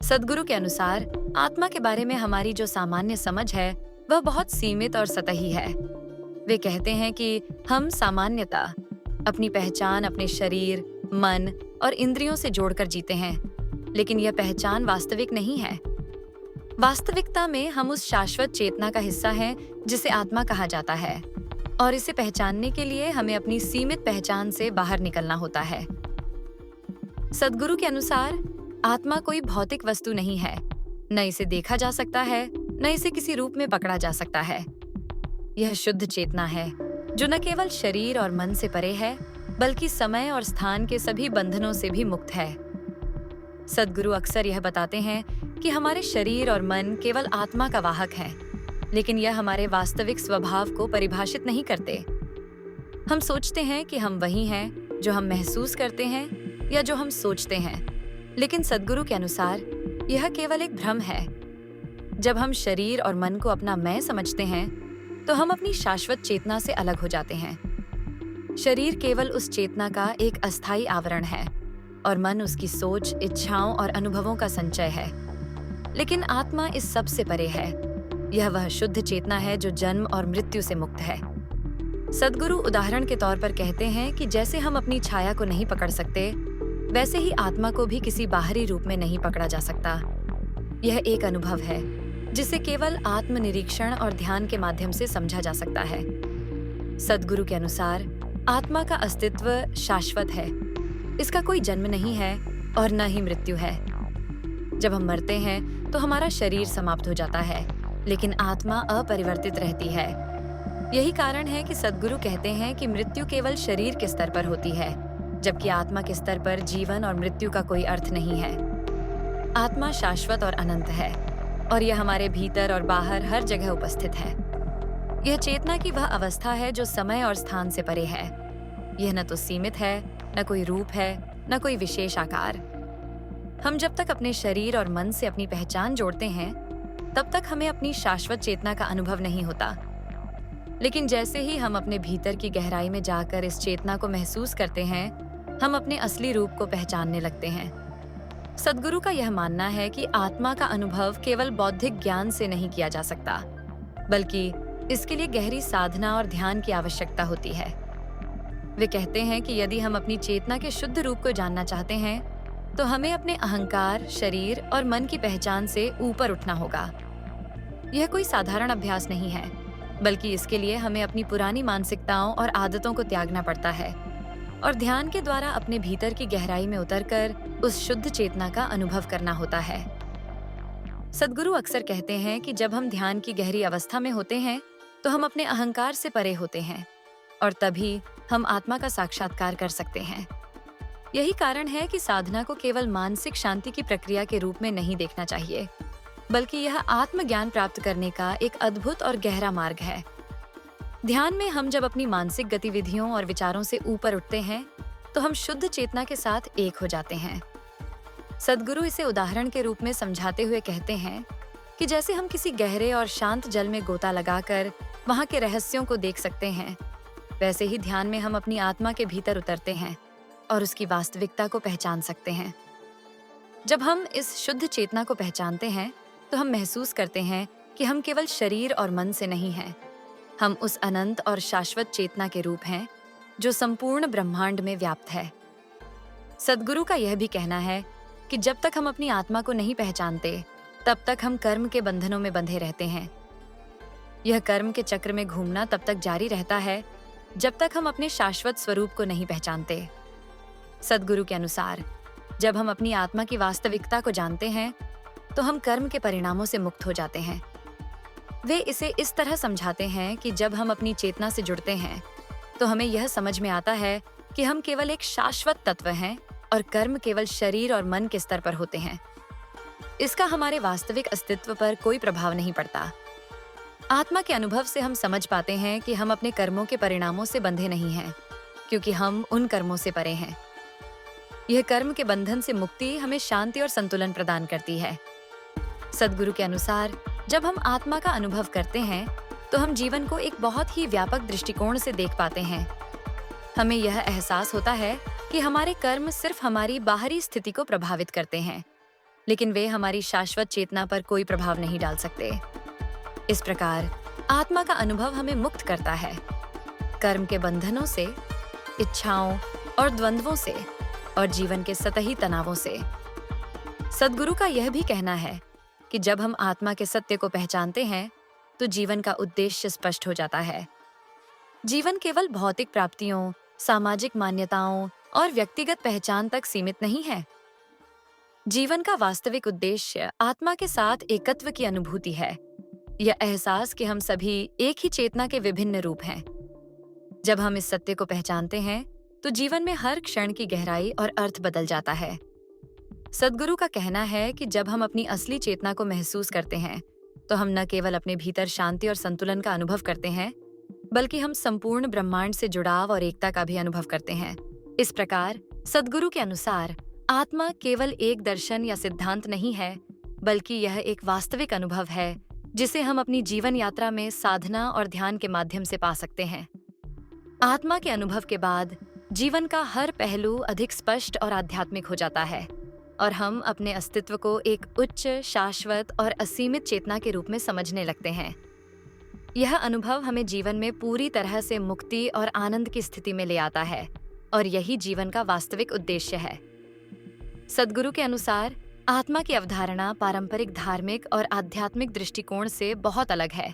सद्गुरु के अनुसार आत्मा के बारे में हमारी जो सामान्य समझ है वह बहुत सीमित और सतही है। वे कहते हैं कि हम सामान्यतः अपनी पहचान अपने शरीर, मन और इंद्रियों से जोड़कर जीते हैं, लेकिन यह पहचान वास्तविक नहीं है। वास्तविकता में हम उस शाश्वत चेतना का हिस्सा हैं जिसे आत्मा कहा जाता है, और इसे पहचानने के लिए हमें अपनी सीमित पहचान से बाहर निकलना होता है। सद्गुरु के अनुसार आत्मा कोई भौतिक वस्तु नहीं है, न इसे देखा जा सकता है, न इसे किसी रूप में पकड़ा जा सकता है। यह शुद्ध चेतना है जो न केवल शरीर और मन से परे है, बल्कि समय और स्थान के सभी बंधनों से भी मुक्त है। सद्गुरु अक्सर यह बताते हैं कि हमारे शरीर और मन केवल आत्मा का वाहक हैं, लेकिन यह हमारे वास्तविक स्वभाव को परिभाषित नहीं करते। हम सोचते हैं कि हम वही हैं जो हम महसूस करते हैं या जो हम सोचते हैं, लेकिन सद्गुरु के अनुसार यह केवल एक भ्रम है। जब हम शरीर और मन को अपना मैं समझते हैं, तो हम अपनी शाश्वत चेतना से अलग हो जाते हैं। शरीर केवल उस चेतना का एक अस्थायी आवरण है, और मन उसकी सोच, इच्छाओं और अनुभवों का संचय है। लेकिन आत्मा इस सब से परे है। यह वह शुद्ध चेतना है जो जन्म और मृत्यु से मुक्त है। सद्गुरु उदाहरण के तौर पर कहते हैं कि जैसे हम अपनी छाया को नहीं पकड़ सकते, वैसे ही आत्मा को भी किसी बाहरी रूप में नहीं पकड़ा जा सकता। यह एक अनुभव है जिसे केवल आत्मनिरीक्षण और ध्यान के माध्यम से समझा जा सकता है। सद्गुरु के अनुसार आत्मा का अस्तित्व शाश्वत है। इसका कोई जन्म नहीं है और न ही मृत्यु है। जब हम मरते हैं तो हमारा शरीर समाप्त हो जाता है, लेकिन आत्मा अपरिवर्तित रहती है। यही कारण है कि सद्गुरु कहते हैं कि मृत्यु केवल शरीर के स्तर पर होती है, जबकि आत्मा के स्तर पर जीवन और मृत्यु का कोई अर्थ नहीं है। आत्मा शाश्वत और अनंत है, और यह हमारे भीतर और बाहर हर जगह उपस्थित है। यह चेतना की वह अवस्था है जो समय और स्थान से परे है। यह न तो सीमित है, न कोई रूप है, न कोई विशेष आकार। हम जब तक अपने शरीर और मन से अपनी पहचान जोड़ते हैं, तब तक हमें अपनी शाश्वत चेतना का अनुभव नहीं होता। लेकिन जैसे ही हम अपने भीतर की गहराई में जाकर इस चेतना को महसूस करते हैं, हम अपने असली रूप को पहचानने लगते हैं। सद्गुरु का यह मानना है कि आत्मा का अनुभव केवल बौद्धिक ज्ञान से नहीं किया जा सकता, बल्कि इसके लिए गहरी साधना और ध्यान की आवश्यकता होती है। वे कहते हैं कि यदि हम अपनी चेतना के शुद्ध रूप को जानना चाहते हैं, तो हमें अपने अहंकार, शरीर और मन की पहचान से ऊपर उठना होगा। यह कोई साधारण अभ्यास नहीं है, बल्कि इसके लिए हमें अपनी पुरानी मानसिकताओं और आदतों को त्यागना पड़ता है और ध्यान के द्वारा अपने भीतर की गहराई में उतरकर उस शुद्ध चेतना का अनुभव करना होता है। सद्गुरु अक्सर कहते हैं कि जब हम ध्यान की गहरी अवस्था में होते हैं, तो हम अपने अहंकार से परे होते हैं, और तभी हम आत्मा का साक्षात्कार कर सकते हैं। यही कारण है कि साधना को केवल मानसिक शांति की प्रक्रिया के रूप में नहीं देखना चाहिए, बल्कि यह आत्मज्ञान प्राप्त करने का एक अद्भुत और गहरा मार्ग है। ध्यान में हम जब अपनी मानसिक गतिविधियों और विचारों से ऊपर उठते हैं, तो हम शुद्ध चेतना के साथ एक हो जाते हैं। सद्गुरु इसे उदाहरण के रूप में समझाते हुए कहते हैं कि जैसे हम किसी गहरे और शांत जल में गोता लगाकर वहां के रहस्यों को देख सकते हैं, वैसे ही ध्यान में हम अपनी आत्मा के भीतर उतरते हैं और उसकी वास्तविकता को पहचान सकते हैं। जब हम इस शुद्ध चेतना को पहचानते हैं, तो हम महसूस करते हैं कि हम केवल शरीर और मन से नहीं हैं। हम उस अनंत और शाश्वत चेतना के रूप हैं जो संपूर्ण ब्रह्मांड में व्याप्त है। सद्गुरु का यह भी कहना है कि जब तक हम अपनी आत्मा को नहीं पहचानते, तब तक हम कर्म के बंधनों में बंधे रहते हैं। यह कर्म के चक्र में घूमना तब तक जारी रहता है जब तक हम अपने शाश्वत स्वरूप को नहीं पहचानते। सद्गुरु के अनुसार जब हम अपनी आत्मा की वास्तविकता को जानते हैं, तो हम कर्म के परिणामों से मुक्त हो जाते हैं। वे इसे इस तरह समझाते हैं कि जब हम अपनी चेतना से जुड़ते हैं, तो हमें यह समझ में आता है कि हम केवल एक शाश्वत तत्व हैं और कर्म केवल शरीर और मन के स्तर पर होते हैं। इसका हमारे वास्तविक अस्तित्व पर कोई प्रभाव नहीं पड़ता। आत्मा के अनुभव से हम समझ पाते हैं कि हम अपने कर्मों के परिणामों से बंधे नहीं हैं, क्योंकि हम उन कर्मों से परे हैं। यह कर्म के बंधन से मुक्ति हमें शांति और संतुलन प्रदान करती है। सद्गुरु के अनुसार जब हम आत्मा का अनुभव करते हैं, तो हम जीवन को एक बहुत ही व्यापक दृष्टिकोण से देख पाते हैं। हमें यह एहसास होता है कि हमारे कर्म सिर्फ हमारी बाहरी स्थिति को प्रभावित करते हैं, लेकिन वे हमारी शाश्वत चेतना पर कोई प्रभाव नहीं डाल सकते। इस प्रकार आत्मा का अनुभव हमें मुक्त करता है, कर्म के बंधनों से, इच्छाओं और द्वंद्वों से, और जीवन के सतही तनावों से। सद्गुरु का यह भी कहना है कि जब हम आत्मा के सत्य को पहचानते हैं तो जीवन का उद्देश्य स्पष्ट हो जाता है। जीवन केवल भौतिक प्राप्तियों, सामाजिक मान्यताओं और व्यक्तिगत पहचान तक सीमित नहीं है। जीवन का वास्तविक उद्देश्य आत्मा के साथ एकत्व की अनुभूति है, यह एहसास कि हम सभी एक ही चेतना के विभिन्न रूप हैं। जब हम इस सत्य को पहचानते हैं तो जीवन में हर क्षण की गहराई और अर्थ बदल जाता है। सद्गुरु का कहना है कि जब हम अपनी असली चेतना को महसूस करते हैं तो हम न केवल अपने भीतर शांति और संतुलन का अनुभव करते हैं, बल्कि हम संपूर्ण ब्रह्मांड से जुड़ाव और एकता का भी अनुभव करते हैं। इस प्रकार सद्गुरु के अनुसार आत्मा केवल एक दर्शन या सिद्धांत नहीं है, बल्कि यह एक वास्तविक अनुभव है जिसे हम अपनी जीवन यात्रा में साधना और ध्यान के माध्यम से पा सकते हैं। आत्मा के अनुभव के बाद जीवन का हर पहलू अधिक स्पष्ट और आध्यात्मिक हो जाता है और हम अपने अस्तित्व को एक उच्च, शाश्वत और असीमित चेतना के रूप में समझने लगते हैं। यह अनुभव हमें जीवन में पूरी तरह से मुक्ति और आनंद की स्थिति में ले आता है और यही जीवन का वास्तविक उद्देश्य है। सद्गुरु के अनुसार आत्मा की अवधारणा पारंपरिक धार्मिक और आध्यात्मिक दृष्टिकोण से बहुत अलग है।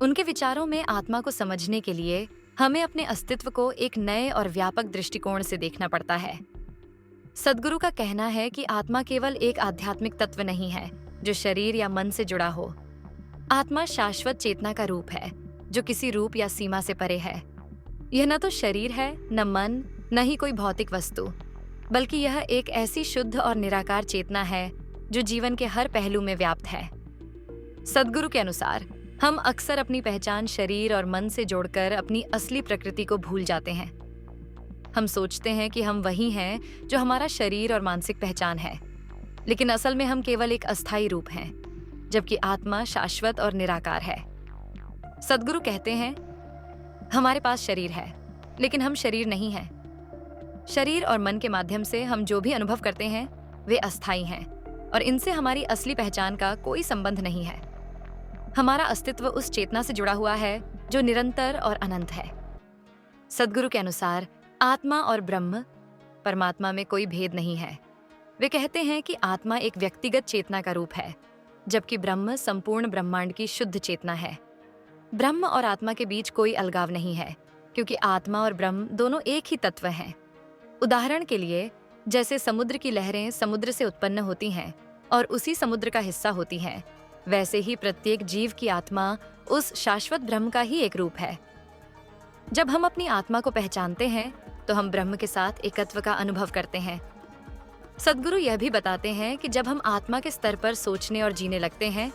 उनके विचारों में आत्मा को समझने के लिए हमें अपने अस्तित्व को एक नए और व्यापक दृष्टिकोण से देखना पड़ता है। सद्गुरु का कहना है कि आत्मा केवल एक आध्यात्मिक तत्व नहीं है जो शरीर या मन से जुड़ा हो। आत्मा शाश्वत चेतना का रूप है जो किसी रूप या सीमा से परे है। यह न तो शरीर है, न मन, न ही कोई भौतिक वस्तु, बल्कि यह एक ऐसी शुद्ध और निराकार चेतना है जो जीवन के हर पहलू में व्याप्त है। सद्गुरु के अनुसार हम अक्सर अपनी पहचान शरीर और मन से जोड़कर अपनी असली प्रकृति को भूल जाते हैं। हम सोचते हैं कि हम वही हैं जो हमारा शरीर और मानसिक पहचान है, लेकिन असल में हम केवल एक अस्थायी रूप हैं, जबकि आत्मा शाश्वत और निराकार है। सद्गुरु कहते हैं, हमारे पास शरीर है, लेकिन हम शरीर नहीं हैं। शरीर और मन के माध्यम से हम जो भी अनुभव करते हैं वे अस्थायी हैं और इनसे हमारी असली पहचान का कोई संबंध नहीं है। हमारा अस्तित्व उस चेतना से जुड़ा हुआ है जो निरंतर और अनंत है। सद्गुरु के अनुसार आत्मा और ब्रह्म, परमात्मा में कोई भेद नहीं है। वे कहते हैं कि आत्मा एक व्यक्तिगत चेतना का रूप है, जबकि ब्रह्म संपूर्ण ब्रह्मांड की शुद्ध चेतना है। ब्रह्म और आत्मा के बीच कोई अलगाव नहीं है, क्योंकि आत्मा और ब्रह्म दोनों एक ही तत्व हैं। उदाहरण के लिए, जैसे समुद्र की लहरें समुद्र से उत्पन्न होती हैं और उसी समुद्र का हिस्सा होती हैं, वैसे ही प्रत्येक जीव की आत्मा उस शाश्वत ब्रह्म का ही एक रूप है। जब हम अपनी आत्मा को पहचानते हैं तो हम ब्रह्म के साथ एकत्व का अनुभव करते हैं। सद्गुरु यह भी बताते हैं कि जब हम आत्मा के स्तर पर सोचने और जीने लगते हैं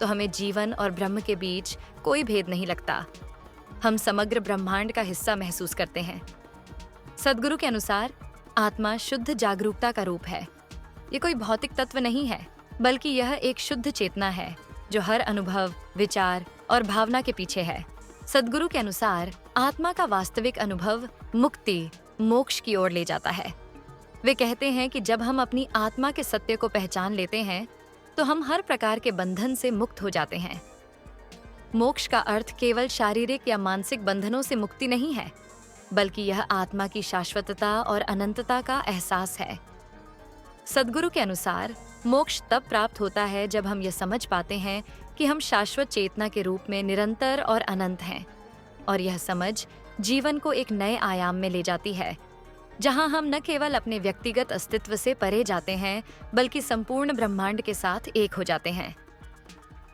तो हमें जीवन और ब्रह्म के बीच कोई भेद नहीं लगता। हम समग्र ब्रह्मांड का हिस्सा महसूस करते हैं। सद्गुरु के अनुसार आत्मा शुद्ध जागरूकता का रूप है। ये कोई भौतिक तत्व नहीं है, बल्कि यह एक शुद्ध चेतना है जो हर अनुभव, विचार और भावना के पीछे है। सद्गुरु के अनुसार आत्मा का वास्तविक अनुभव मुक्ति, मोक्ष की ओर ले जाता है। वे कहते हैं कि जब हम अपनी आत्मा के सत्य को पहचान लेते हैं तो हम हर प्रकार के बंधन से मुक्त हो जाते हैं। मोक्ष का अर्थ केवल शारीरिक या मानसिक बंधनों से मुक्ति नहीं है, बल्कि यह आत्मा की शाश्वतता और अनंतता का एहसास है। सद्गुरु के अनुसार मोक्ष तब प्राप्त होता है जब हम यह समझ पाते हैं कि हम शाश्वत चेतना के रूप में निरंतर और अनंत हैं, और यह समझ जीवन को एक नए आयाम में ले जाती है, जहां हम न केवल अपने व्यक्तिगत अस्तित्व से परे जाते हैं, बल्कि संपूर्ण ब्रह्मांड के साथ एक हो जाते हैं।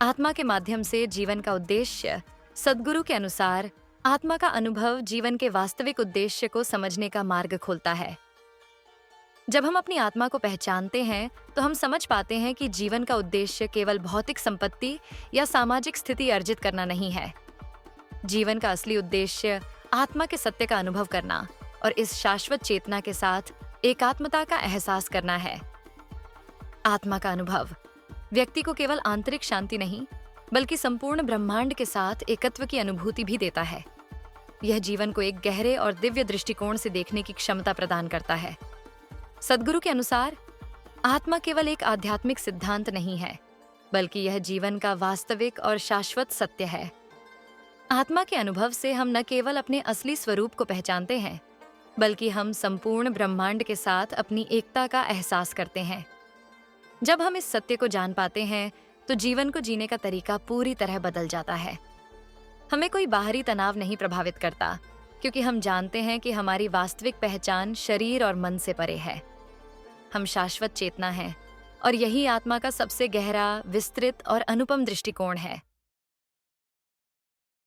आत्मा के माध्यम से जीवन का उद्देश्य, सद्गुरु के अनुसार आत्मा का अनुभव जीवन के वास्तविक उद्देश्य को समझने का मार्ग खोलता है। जब हम अपनी आत्मा को पहचानते हैं तो हम समझ पाते हैं कि जीवन का उद्देश्य केवल भौतिक संपत्ति या सामाजिक स्थिति अर्जित करना नहीं है। जीवन का असली उद्देश्य आत्मा के सत्य का अनुभव करना और इस शाश्वत चेतना के साथ एकात्मता का एहसास करना है। आत्मा का अनुभव व्यक्ति को केवल आंतरिक शांति नहीं, बल्कि संपूर्ण ब्रह्मांड के साथ एकत्व की अनुभूति भी देता है। यह जीवन को एक गहरे और दिव्य दृष्टिकोण से देखने की क्षमता प्रदान करता है। सद्गुरु के अनुसार आत्मा केवल एक आध्यात्मिक सिद्धांत नहीं है, बल्कि यह जीवन का वास्तविक और शाश्वत सत्य है। आत्मा के अनुभव से हम न केवल अपने असली स्वरूप को पहचानते हैं, बल्कि हम संपूर्ण ब्रह्मांड के साथ अपनी एकता का एहसास करते हैं। जब हम इस सत्य को जान पाते हैं, तो जीवन को जीने का तरीका पूरी तरह बदल जाता है। हमें कोई बाहरी तनाव नहीं प्रभावित करता, क्योंकि हम जानते हैं कि हमारी वास्तविक पहचान शरीर और मन से परे है। हम शाश्वत चेतना हैं, और यही आत्मा का सबसे गहरा, विस्तृत और अनुपम दृष्टिकोण है।